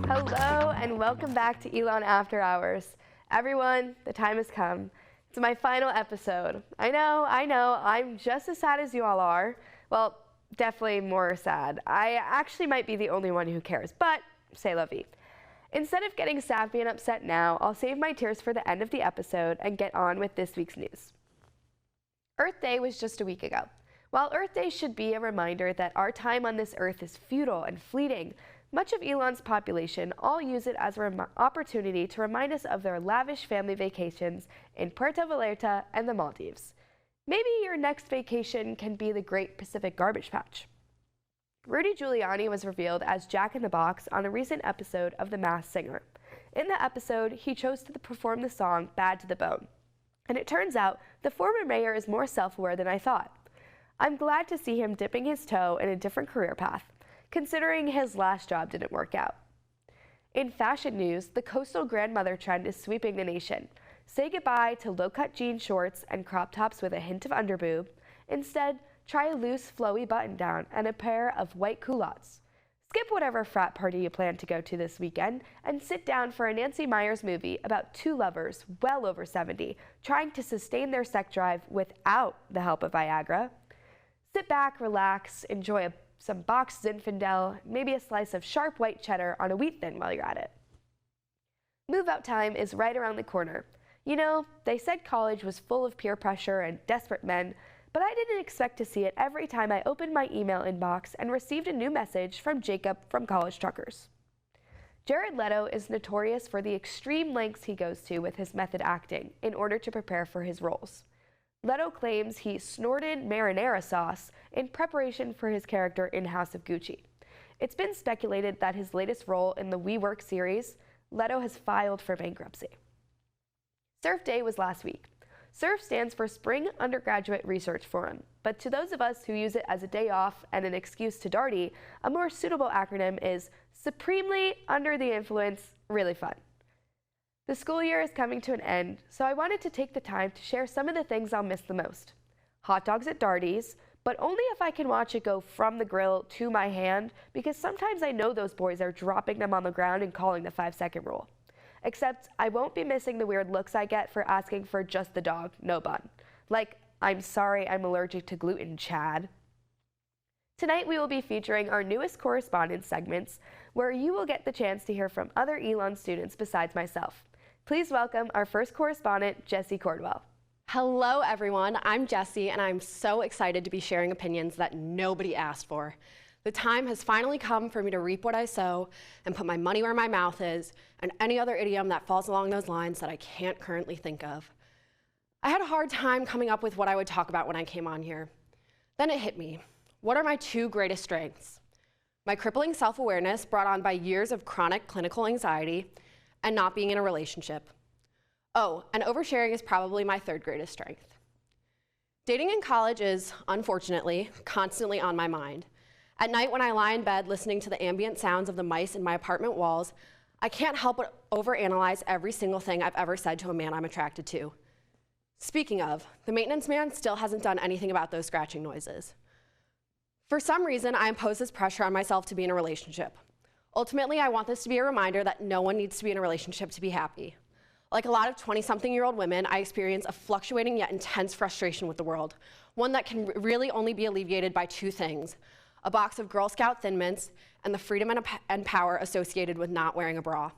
Hello and welcome back to Elon After Hours. Everyone, the time has come. It's my final episode. I know, I'm just as sad as you all are. Well, definitely more sad. I actually might be the only one who cares, but c'est la vie. Instead of getting sappy and upset now, I'll save my tears for the end of the episode and get on with this week's news. Earth Day was just a week ago. While Earth Day should be a reminder that our time on this earth is futile and fleeting, much of Elon's population all use it as an opportunity to remind us of their lavish family vacations in Puerto Vallarta and the Maldives. Maybe your next vacation can be the Great Pacific Garbage Patch. Rudy Giuliani was revealed as Jack in the Box on a recent episode of The Masked Singer. In the episode, he chose to perform the song Bad to the Bone. And it turns out the former mayor is more self-aware than I thought. I'm glad to see him dipping his toe in a different career path, considering his last job didn't work out. In fashion news, the coastal grandmother trend is sweeping the nation. Say goodbye to low-cut jean shorts and crop tops with a hint of underboob. Instead, try a loose, flowy button-down and a pair of white culottes. Skip whatever frat party you plan to go to this weekend and sit down for a Nancy Meyers movie about two lovers well over 70 trying to sustain their sex drive without the help of Viagra. Sit back, relax, enjoy some boxed Zinfandel, maybe a slice of sharp white cheddar on a wheat thin while you're at it. Move-out time is right around the corner. You know, they said college was full of peer pressure and desperate men, but I didn't expect to see it every time I opened my email inbox and received a new message from Jacob from College Truckers. Jared Leto is notorious for the extreme lengths he goes to with his method acting in order to prepare for his roles. Leto claims he snorted marinara sauce in preparation for his character in House of Gucci. It's been speculated that his latest role in the We Work series, Leto has filed for bankruptcy. Surf Day was last week. SURF stands for Spring Undergraduate Research Forum, but to those of us who use it as a day off and an excuse to darty, a more suitable acronym is Supremely Under the Influence, Really Fun. The school year is coming to an end, so I wanted to take the time to share some of the things I'll miss the most. Hot dogs at Darty's, but only if I can watch it go from the grill to my hand, because sometimes I know those boys are dropping them on the ground and calling the 5-second rule. Except I won't be missing the weird looks I get for asking for just the dog, no bun. Like, I'm sorry I'm allergic to gluten, Chad. Tonight we will be featuring our newest correspondence segments, where you will get the chance to hear from other Elon students besides myself. Please welcome our first correspondent, Jessie Cordwell. Hello everyone, I'm Jessie and I'm so excited to be sharing opinions that nobody asked for. The time has finally come for me to reap what I sow and put my money where my mouth is, and any other idiom that falls along those lines that I can't currently think of. I had a hard time coming up with what I would talk about when I came on here. Then it hit me. What are my two greatest strengths? My crippling self-awareness brought on by years of chronic clinical anxiety and not being in a relationship. Oh, and oversharing is probably my third greatest strength. Dating in college is, unfortunately, constantly on my mind. At night when I lie in bed listening to the ambient sounds of the mice in my apartment walls, I can't help but overanalyze every single thing I've ever said to a man I'm attracted to. Speaking of, the maintenance man still hasn't done anything about those scratching noises. For some reason, I impose this pressure on myself to be in a relationship. Ultimately, I want this to be a reminder that no one needs to be in a relationship to be happy. Like a lot of 20-something-year-old women, I experience a fluctuating yet intense frustration with the world, one that can really only be alleviated by two things: a box of Girl Scout Thin Mints and the freedom and power associated with not wearing a bra.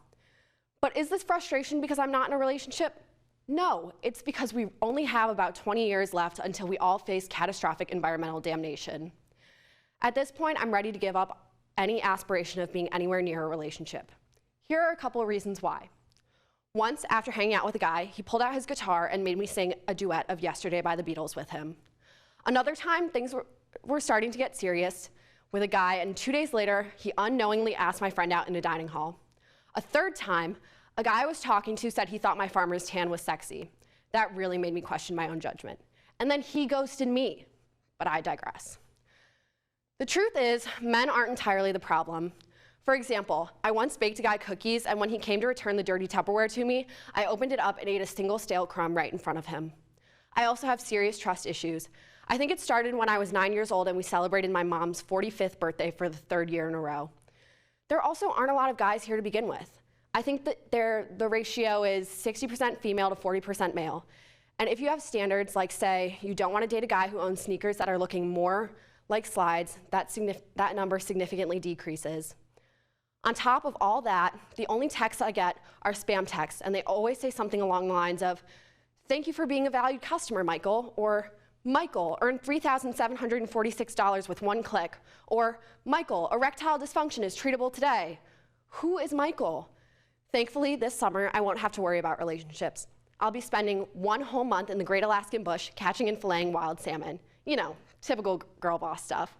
But is this frustration because I'm not in a relationship? No, it's because we only have about 20 years left until we all face catastrophic environmental damnation. At this point, I'm ready to give up any aspiration of being anywhere near a relationship. Here are a couple of reasons why. Once, after hanging out with a guy, he pulled out his guitar and made me sing a duet of Yesterday by the Beatles with him. Another time, things were starting to get serious with a guy, and 2 days later, he unknowingly asked my friend out in a dining hall. A third time, a guy I was talking to said he thought my farmer's tan was sexy. That really made me question my own judgment. And then he ghosted me, but I digress. The truth is, men aren't entirely the problem. For example, I once baked a guy cookies, and when he came to return the dirty Tupperware to me, I opened it up and ate a single stale crumb right in front of him. I also have serious trust issues. I think it started when I was 9 years old and we celebrated my mom's 45th birthday for the third year in a row. There also aren't a lot of guys here to begin with. I think that the ratio is 60% female to 40% male. And if you have standards like, say, you don't want to date a guy who owns sneakers that are looking more like slides, that number significantly decreases. On top of all that, the only texts I get are spam texts, and they always say something along the lines of, "Thank you for being a valued customer, Michael," or "Michael earned $3,746 with one click," or "Michael, erectile dysfunction is treatable today." Who is Michael? Thankfully, this summer, I won't have to worry about relationships. I'll be spending one whole month in the Great Alaskan Bush catching and filleting wild salmon. You know, typical girl boss stuff.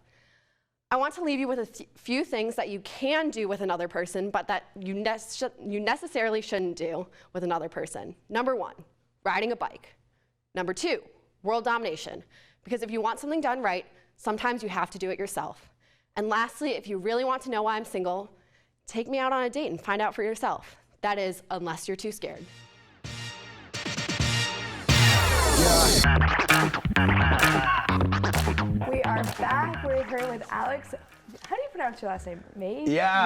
I want to leave you with a few things that you can do with another person, but that you necessarily shouldn't do with another person. Number 1, riding a bike. Number 2, world domination. Because if you want something done right, sometimes you have to do it yourself. And lastly, if you really want to know why I'm single, take me out on a date and find out for yourself. That is, unless you're too scared. We are back. We're here with Alex. How do you pronounce your last name?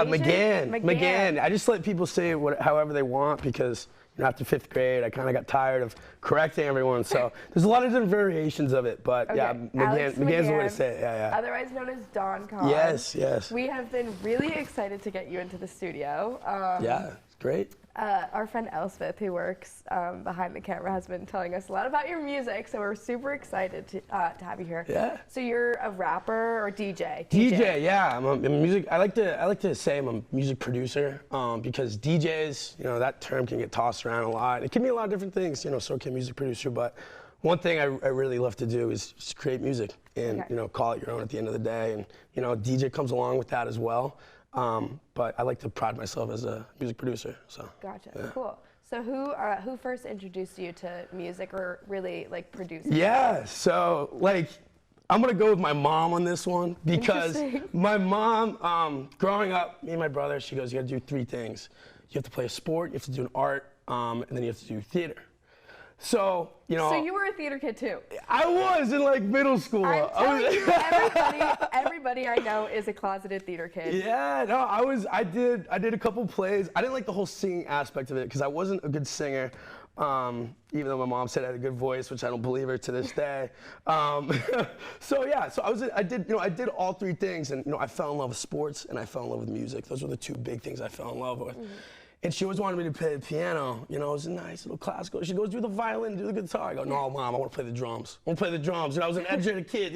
Meagan. I just let people say however they want because after 5th grade, I kind of got tired of correcting everyone. So there's a lot of different variations of it, but yeah, McGann's the way to say it. Yeah. Otherwise known as Don Kon. Yes. We have been really excited to get you into the studio. Yeah, it's great. Our friend Elspeth, who works behind the camera, has been telling us a lot about your music, so we're super excited to have you here. Yeah. So you're a rapper or DJ? DJ, yeah. I'm a music. I like to say I'm a music producer because DJs, that term can get tossed around a lot. It can mean a lot of different things, so can music producer. But one thing I really love to do is just create music and call it your own at the end of the day. And DJ comes along with that as well. But I like to pride myself as a music producer. So. Gotcha. Yeah. Cool. So who first introduced you to music or really like producing? Yeah. So I'm gonna go with my mom on this one because my mom, growing up, me and my brother, she goes, you gotta do 3 things. You have to play a sport, you have to do an art, and then you have to do theater. So, So you were a theater kid too? I was in middle school. I'm telling you, everybody I know is a closeted theater kid. Yeah, no, I did a couple plays. I didn't like the whole singing aspect of it because I wasn't a good singer. Even though my mom said I had a good voice, which I don't believe her to this day. So I did all 3 things, and I fell in love with sports and I fell in love with music. Those were the 2 big things I fell in love with. Mm-hmm. And she always wanted me to play the piano. It was a nice little classical. She goes, do the violin, do the guitar. I go, no, Mom, I want to play the drums. I want to play the drums. I was an educated kid,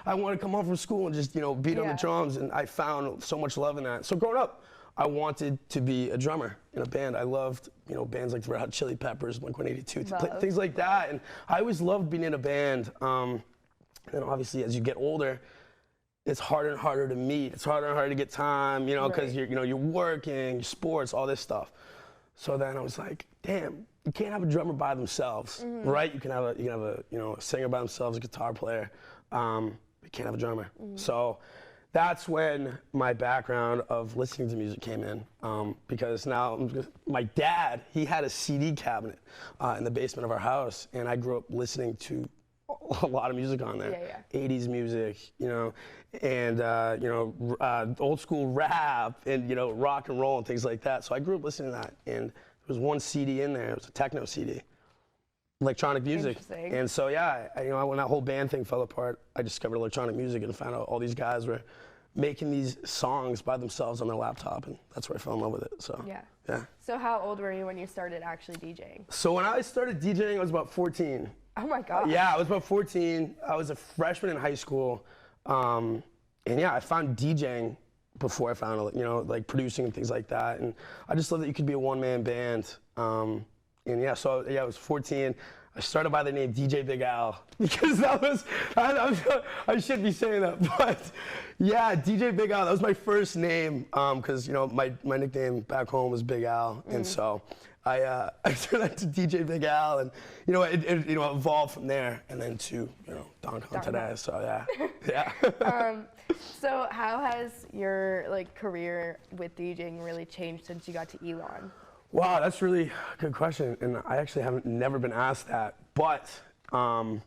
I wanted to come home from school and just, beat on the drums. And I found so much love in that. So growing up, I wanted to be a drummer in a band. I loved, bands like the Red Hot Chili Peppers, Blink-182, things like that. And I always loved being in a band. And obviously, as you get older, it's harder and harder to meet. It's harder and harder to get time, because you're working, your sports, all this stuff. So then I was like, damn, you can't have a drummer by themselves, right? You can have a singer by themselves, a guitar player. You can't have a drummer. So that's when my background of listening to music came in, because now my dad, he had a CD cabinet in the basement of our house, and I grew up listening to a lot of music on there. 80s music, and old school rap and rock and roll and things like that. So I grew up listening to that, and there was one CD in there. It was a techno CD, electronic music. And so when that whole band thing fell apart, I discovered electronic music and found out all these guys were making these songs by themselves on their laptop, and that's where I fell in love with it. So yeah. So how old were you when you started actually DJing? So when I started DJing, I was about 14. Oh my God. Yeah, I was about 14. I was a freshman in high school. And I found DJing before I found, producing and things like that. And I just love that you could be a one-man band. I was 14. I started by the name DJ Big Al because that was, I shouldn't be saying that, but yeah, DJ Big Al, that was my first name because, my nickname back home was Big Al. And so I turned that to DJ Big Al, and it evolved from there, and then to Don Kon today. So yeah. So how has your career with DJing really changed since you got to Elon? Wow, that's really a good question, and I actually never been asked that. But the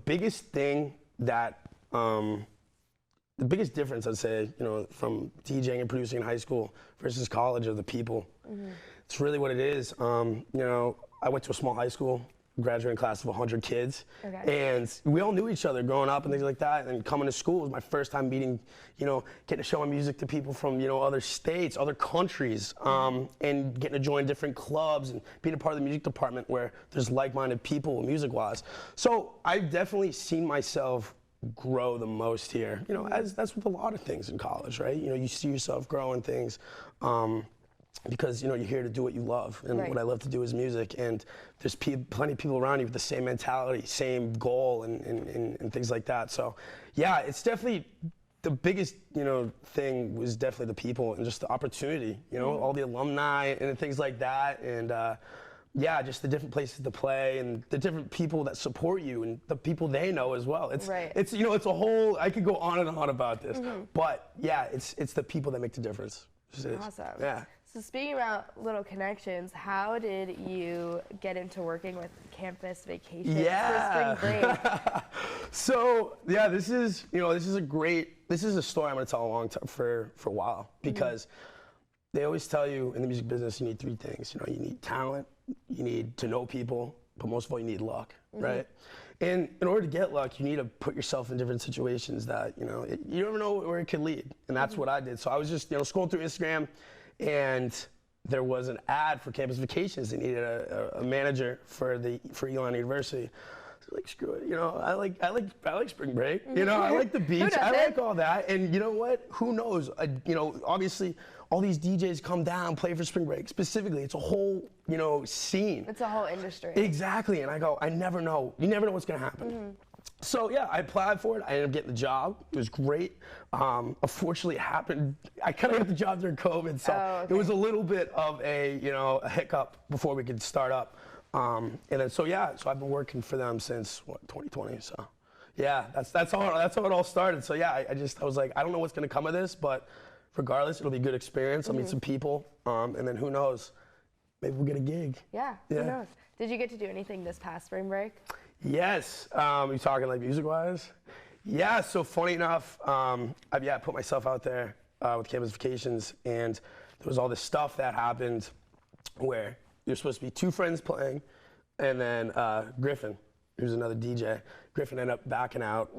biggest thing that the biggest difference, I'd say, from DJing and producing in high school versus college are the people. It's really what it is. I went to a small high school, graduating class of 100 kids, and we all knew each other growing up and things like that. And coming to school was my first time meeting, getting to show my music to people from, other states, other countries, and getting to join different clubs and being a part of the music department where there's like-minded people music-wise. So I've definitely seen myself grow the most here, as that's with a lot of things in college, right? You see yourself growing things. Because you're here to do what you love, and what I love to do is music. And there's plenty of people around you with the same mentality, same goal, and things like that. So, yeah, it's definitely the biggest thing was definitely the people and just the opportunity. All the alumni and things like that, and yeah, just the different places to play and the different people that support you and the people they know as well. It's it's a whole. I could go on and on about this, but yeah, it's the people that make the difference. Awesome. Yeah. So speaking about little connections, how did you get into working with campus vacations for spring break? So yeah, this is a story I'm gonna tell a long time for a while, because they always tell you in the music business you need three things. You need talent, you need to know people, but most of all you need luck, right? And in order to get luck, you need to put yourself in different situations that you never know where it could lead, and that's what I did. So I was just scrolling through Instagram, and there was an ad for campus vacations. They needed a manager for Elon University. So like, screw it, I like spring break. I like the beach. I like all that. And you know what? Who knows? Obviously, all these DJs come down, play for spring break. Specifically, it's a whole scene. It's a whole industry. Exactly. And I go, I never know. You never know what's gonna happen. So yeah, I applied for it. I ended up getting the job. It was great. Unfortunately, it happened. I kind of got the job during COVID, so it was a little bit of a a hiccup before we could start up. And then so I've been working for them since 2020. So yeah, that's how it all started. So yeah, I was like, I don't know what's gonna come of this, but regardless, it'll be a good experience. I'll meet some people, and then who knows, maybe we'll get a gig. Yeah, who knows? Did you get to do anything this past spring break? Yes. You talking like music-wise? Yeah. So funny enough, I put myself out there with campus vacations, and there was all this stuff that happened where you're supposed to be two friends playing, and then Griffin, who's another DJ. Griffin ended up backing out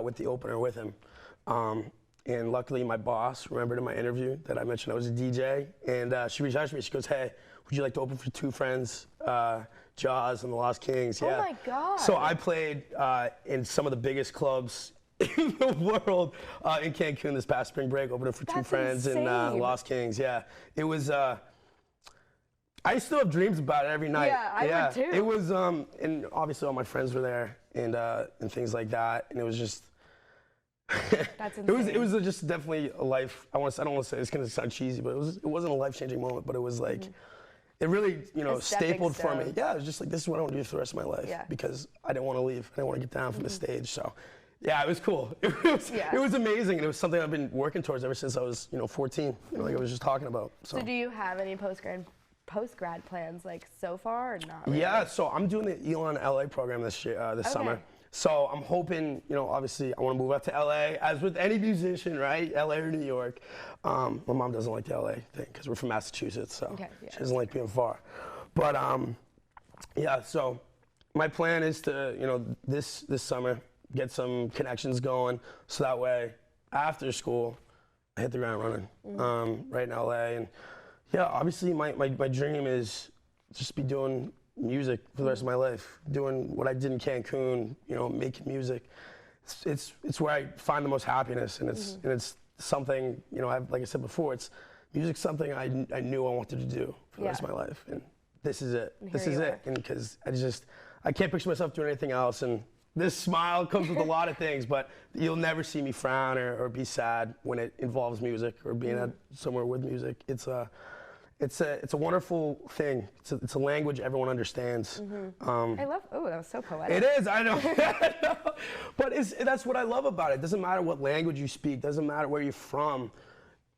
with the opener with him. And luckily, my boss remembered in my interview that I mentioned I was a DJ, and she reached out to me. She goes, "Hey, would you like to open for two friends, Jaws and the Lost Kings?" Yeah. Oh my God. So I played in some of the biggest clubs in the world in Cancun this past spring break, opening for two friends and Lost Kings. Yeah, it was. I still have dreams about it every night. Yeah, I would too. It was, and obviously all my friends were there and things like that, and it was just. That's insane. It was just definitely a life. I don't want to say it's gonna sound cheesy, but it wasn't a life-changing moment, but it was like. It really, stapled for me. Yeah, it was just like, this is what I want to do for the rest of my life, because I didn't want to leave. I didn't want to get down from the stage. So, yeah, it was cool. It was amazing, and it was something I've been working towards ever since I was, 14. Like I was just talking about. So do you have any post-grad plans like so far, or not really? Yeah, so I'm doing the Elon LA program this summer. So I'm hoping, obviously I want to move out to LA, as with any musician, right? LA or New York. My mom doesn't like the LA thing because we're from Massachusetts, so she doesn't like being far. But yeah, so my plan is to, this summer, get some connections going, so that way after school, I hit the ground running right in LA. And yeah, obviously my dream is just be doing music for the rest of my life, doing what I did in Cancun, making music. It's where I find the most happiness, and it's something, like I said before, music's something I knew I wanted to do for the rest of my life, and this is it. This is it, and because I can't picture myself doing anything else, and this smile comes with a lot of things, but you'll never see me frown or be sad when it involves music or being somewhere with music. It's a wonderful thing. It's a language everyone understands. I love. Oh, that was so poetic. It is. I know. But that's what I love about it. It doesn't matter what language you speak. Doesn't matter where you're from.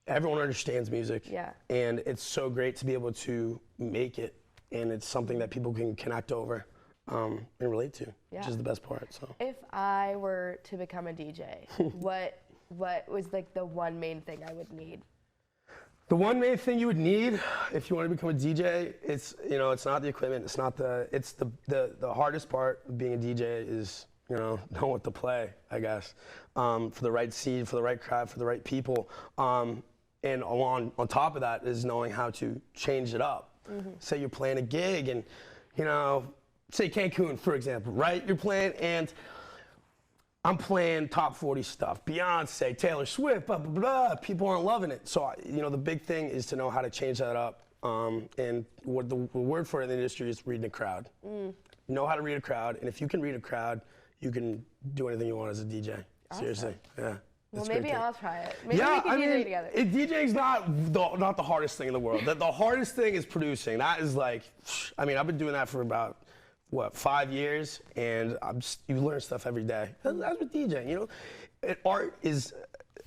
Everyone understands music. Yeah. And it's so great to be able to make it, and it's something that people can connect over and relate to, which is the best part. So. If I were to become a DJ, what what was like the one main thing I would need? The one main thing you would need if you want to become a DJ, it's not the equipment, it's the hardest part of being a DJ is know what to play, I guess, for the right seed, for the right crowd, for the right people, and on top of that is knowing how to change it up. Say you're playing a gig and say Cancun, for example, right? You're playing and I'm playing top 40 stuff, Beyonce, Taylor Swift, blah, blah, blah. People aren't loving it. So, the big thing is to know how to change that up. And what the word for it in the industry is reading a crowd. Know how to read a crowd, and if you can read a crowd, you can do anything you want as a DJ. Awesome. Seriously, yeah. Well, maybe I'll try it. Maybe we can DJ together. DJing's not the hardest thing in the world. The hardest thing is producing. That is like, I've been doing that for about, 5 years, and you learn stuff every day. That's with DJing, art is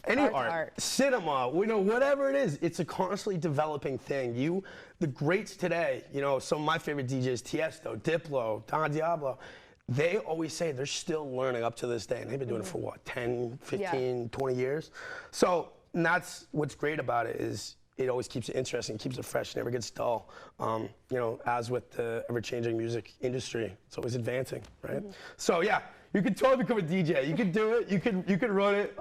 any art, cinema, whatever it is, it's a constantly developing thing. The greats today, some of my favorite DJs, Tiesto, Diplo, Don Diablo, they always say they're still learning up to this day, and they've been doing it for 10, 15, 20 years. So that's what's great about it is it always keeps it interesting, keeps it fresh, never gets dull. As with the ever-changing music industry, it's always advancing, right? So yeah, you can totally become a DJ. You can do it. You can run it.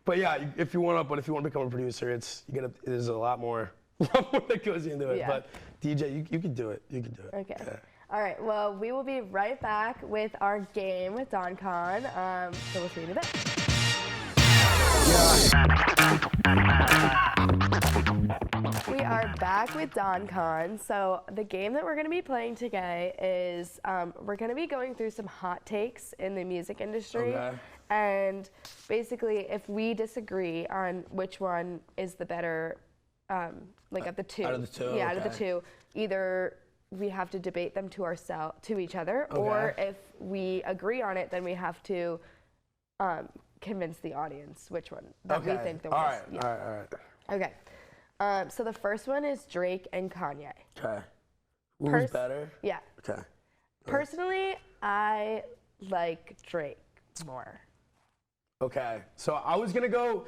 But yeah, if you want to become a producer, there's a lot more that goes into it. Yeah. But DJ, you can do it. You can do it. Okay. Yeah. All right. Well, we will be right back with our game with Don Kon. So we'll see you in a bit. We are back with Don Kon. So the game that we're going to be playing today is we're going to be going through some hot takes in the music industry. Okay. And basically, if we disagree on which one is the better, of the two. Out of the two. Yeah, out of the two. Either we have to debate them to each other, or if we agree on it, then we have to convince the audience which one that we think the worst. All right. Okay. So the first one is Drake and Kanye. Okay. Who's better? Yeah. Okay. Personally, I like Drake more. Okay. So I was gonna go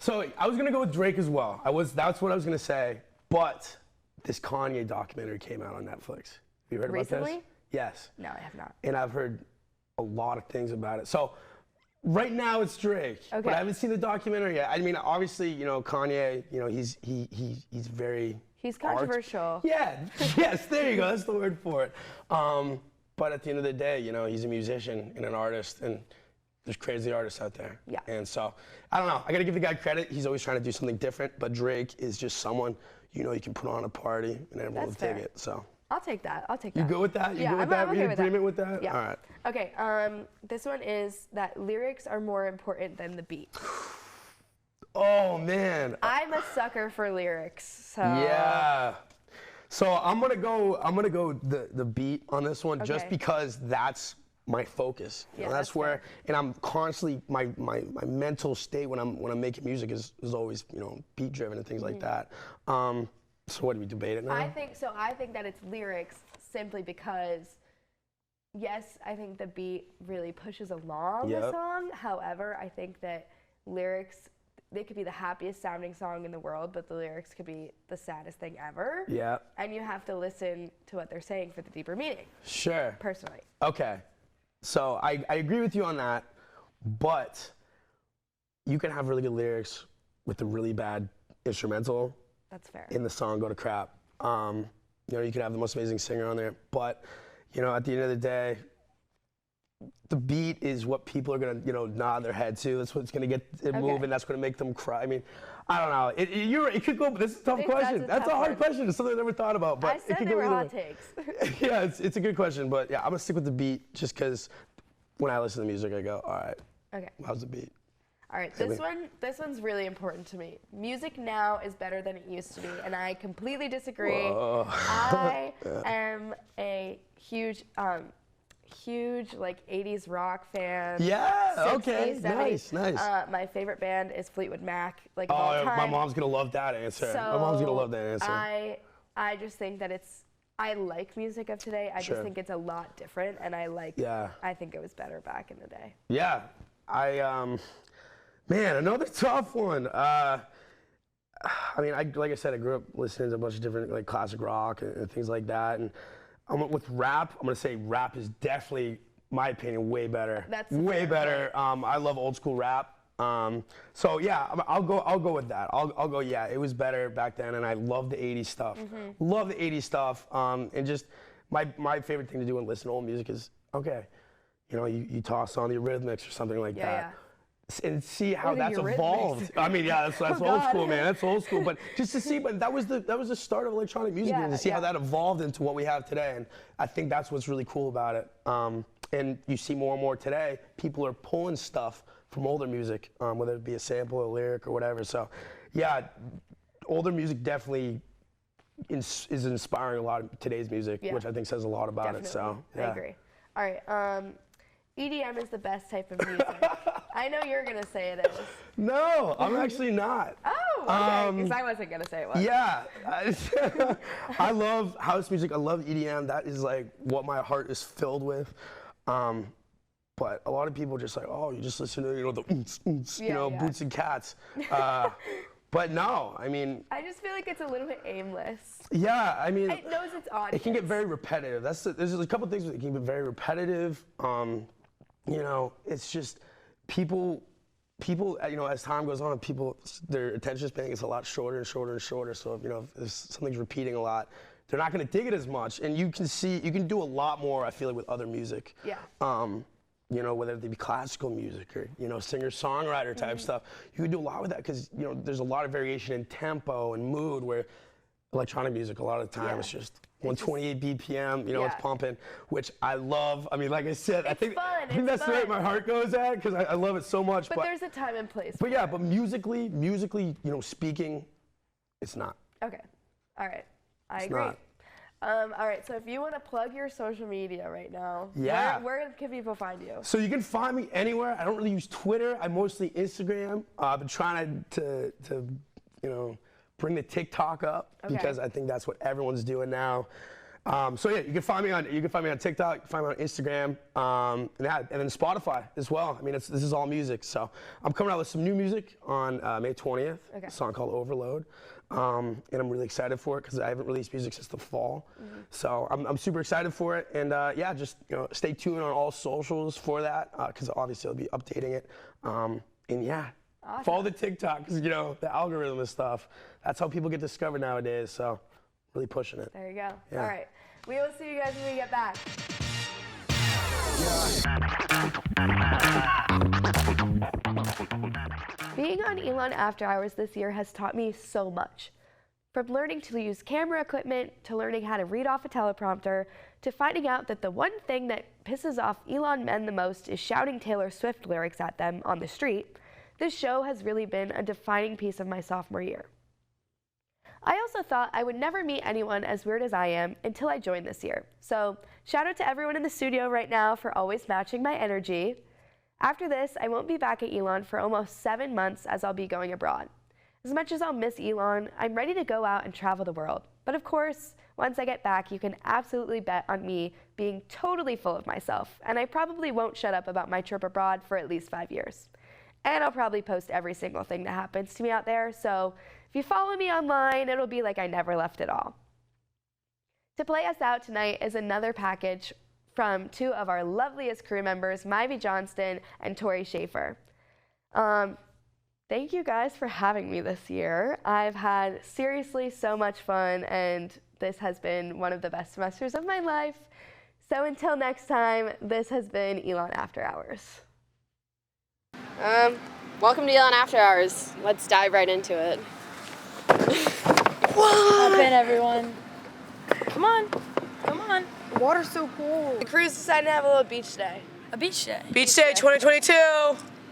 with Drake as well. That's what I was gonna say. But this Kanye documentary came out on Netflix. Have you heard about this? Recently? Yes. No, I have not. And I've heard a lot of things about it. So right now it's Drake, but I haven't seen the documentary yet. I mean, obviously, Kanye, he's very... He's controversial. Yeah, yes, there you go. That's the word for it. But at the end of the day, he's a musician and an artist, and there's crazy artists out there. Yeah. And so, I don't know. I got to give the guy credit. He's always trying to do something different, but Drake is just someone, you can put on a party and everyone will take it. So. I'll take that. You good with that? You good with that? I'm you in okay agreement with that? Yeah. All right. Okay. This one is that lyrics are more important than the beat. Oh man. I'm a sucker for lyrics. So. Yeah. So I'm gonna go the beat on this one just because that's my focus. Yeah, that's where fair. And I'm constantly my mental state when I'm making music is always beat driven and things like that. So what do we debate it now? I think that it's lyrics simply because, yes, I think the beat really pushes along the song. However, I think that lyrics, they could be the happiest sounding song in the world, but the lyrics could be the saddest thing ever. Yeah. And you have to listen to what they're saying for the deeper meaning. Sure. Personally. Okay. So I agree with you on that, but you can have really good lyrics with a really bad instrumental. That's fair. In the song go to crap. You could have the most amazing singer on there, but at the end of the day, the beat is what people are gonna nod their head to. That's what's gonna get it moving. That's gonna make them cry. I mean, I don't know. It could go. This is a tough question. That's a hard question. It's something I never thought about. But I said they were hot takes. Yeah, it's a good question, but yeah, I'm gonna stick with the beat just because when I listen to music, I go, all right. Okay. How's the beat? All right, this one's really important to me. Music now is better than it used to be, and I completely disagree. Whoa. I am a huge 80s rock fan. Yeah, 60s, okay, 70s. nice. My favorite band is Fleetwood Mac, of all time. My mom's gonna love that answer. My mom's gonna love that answer. I just think that I like music of today. I just think it's a lot different, and I think it was better back in the day. Yeah, Man, another tough one. I mean, like I said, I grew up listening to a bunch of different like classic rock and things like that. And with rap, I'm gonna say rap is definitely, my opinion, way better. That's way fair, better. I love old school rap. So yeah, I'll go with that. I'll go. Yeah, it was better back then, and I love the '80s stuff. Love the '80s stuff. And just my favorite thing to do when listening to old music is okay. You know, you toss on the Eurythmics or something like that. And see how that's evolved. I mean, yeah, that's old school, man. That's old school. But just to see, but that was the start of electronic music, and to see how that evolved into what we have today. And I think that's what's really cool about it. And you see more and more today, people are pulling stuff from older music, whether it be a sample, a lyric, or whatever. So, yeah, older music definitely is inspiring a lot of today's music, which I think says a lot about it. So, yeah. I agree. All right. EDM is the best type of music. I know you're gonna say it is. No, I'm actually not. Oh, okay. Because I wasn't gonna say it was. Yeah, I love house music. I love EDM. That is like what my heart is filled with. But a lot of people just like, oh, you just listen to the Boots and Cats. But no, I mean. I just feel like it's a little bit aimless. Yeah, I mean. It knows its audience. It can get very repetitive. There's a couple things that can get very repetitive. You know, it's just people, you know, as time goes on, their attention span gets a lot shorter and shorter and shorter. So, you know, if something's repeating a lot, they're not going to dig it as much. And you can do a lot more, I feel like, with other music. Yeah. You know, whether it be classical music or, you know, singer-songwriter type stuff. You can do a lot with that because, you know, there's a lot of variation in tempo and mood where electronic music, a lot of the time, it's just 128 BPM, you know, it's pumping, which I love. I mean, like I said, I think that's the way my heart goes at because I love it so much. But there's a time and place. But yeah, but musically, you know, speaking, it's not. Okay. All right. I agree. Not. All right, so if you want to plug your social media right now, where can people find you? So you can find me anywhere. I don't really use Twitter. I mostly Instagram. I've been trying to you know, bring the TikTok up because I think that's what everyone's doing now. So yeah, you can find me on TikTok, you can find me on Instagram, and then Spotify as well. I mean, this is all music. So I'm coming out with some new music on May 20th. A song called Overload. And I'm really excited for it because I haven't released music since the fall. So I'm super excited for it. And yeah, just, you know, stay tuned on all socials for that because obviously I'll be updating it. And yeah, follow the TikTok because, you know, the algorithm and stuff. That's how people get discovered nowadays. So really pushing it. There you go. Yeah. All right. We will see you guys when we get back. Being on Elon After Hours this year has taught me so much. From learning to use camera equipment, to learning how to read off a teleprompter, to finding out that the one thing that pisses off Elon men the most is shouting Taylor Swift lyrics at them on the street, this show has really been a defining piece of my sophomore year. I also thought I would never meet anyone as weird as I am until I joined this year. So shout out to everyone in the studio right now for always matching my energy. After this, I won't be back at Elon for almost 7 months as I'll be going abroad. As much as I'll miss Elon, I'm ready to go out and travel the world. But of course, once I get back, you can absolutely bet on me being totally full of myself, and I probably won't shut up about my trip abroad for at least 5 years. And I'll probably post every single thing that happens to me out there, so if you follow me online, it'll be like I never left at all. To play us out tonight is another package from two of our loveliest crew members, Myvie Johnston and Tori Schaefer. Thank you guys for having me this year. I've had seriously so much fun, and this has been one of the best semesters of my life. So until next time, this has been Elon After Hours. Welcome to Elon After Hours. Let's dive right into it. Hop in, everyone. Come on. Come on. The water's so cool. The crew's decided to have a little beach day. A beach day. Beach day 2022.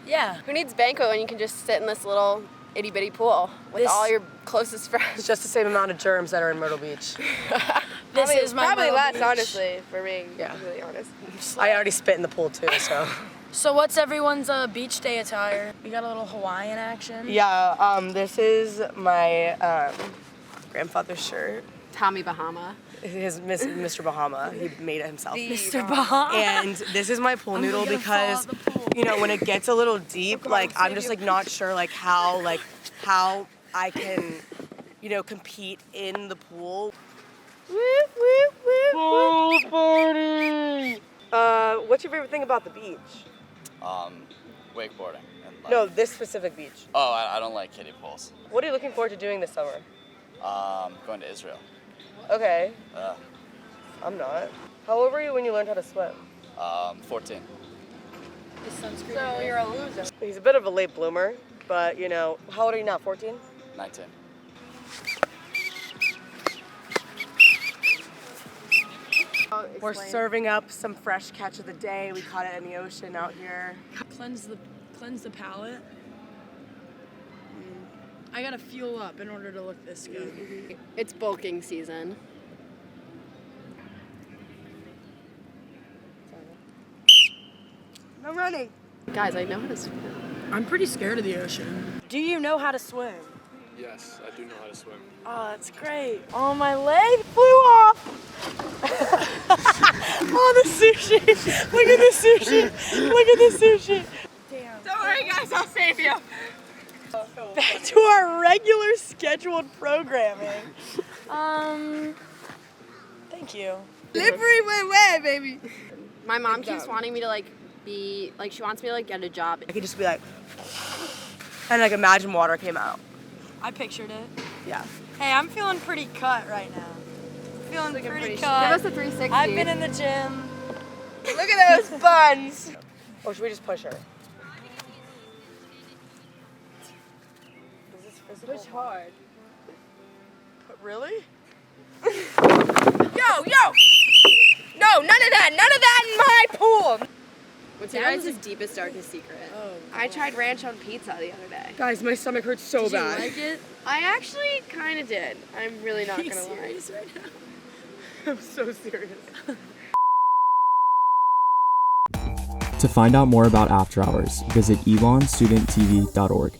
Yeah. Who needs banquet when you can just sit in this little itty-bitty pool with all your closest friends? It's just the same amount of germs that are in Myrtle Beach. This is my probably Myrtle less, Beach. honestly, for being really honest. I already spit in the pool too, so. So what's everyone's beach day attire? We got a little Hawaiian action. Yeah, this is my grandfather's shirt. Tommy Bahama. Mr. Bahama. He made it himself. Mr. Bahama. And this is my pool noodle because, you know, when it gets a little deep, like I'm just like not sure how I can, you know, compete in the pool. Pool party. What's your favorite thing about the beach? Wakeboarding. And No, this specific beach. Oh, I don't like kiddie pools. What are you looking forward to doing this summer? Going to Israel. Okay. I'm not. How old were you when you learned how to swim? 14. So you're a loser. He's a bit of a late bloomer, but you know, how old are you now? 14? 19. We're serving up some fresh catch of the day. We caught it in the ocean out here. Cleanse the palate. I gotta fuel up in order to look this good. It's bulking season. I'm running. Guys, I know how to swim. I'm pretty scared of the ocean. Do you know how to swim? Yes, I do know how to swim. Oh, that's great. Oh, my leg flew off. Oh, the sushi. Look at the sushi. Look at the sushi. Damn. Don't worry, guys, I'll save you. Back to our regular scheduled programming. Thank you. Slippery way, baby. My mom keeps wanting me to she wants me to get a job. I could just be like, and like imagine water came out. I pictured it. Yeah. Hey, I'm feeling pretty cut right now. Feeling pretty Give cut. us a 360. I've been in the gym. Look at those buns. Or should we just push her? Push hard. Really? Yo! No, none of that in my pool. What's your guys' deepest, darkest secret? I tried ranch on pizza the other day. Guys, my stomach hurts so Did you bad. like it? I actually kind of did. I'm really not Are you gonna lie. serious right now? I'm so serious. To find out more about After Hours, visit elonstudenttv.org.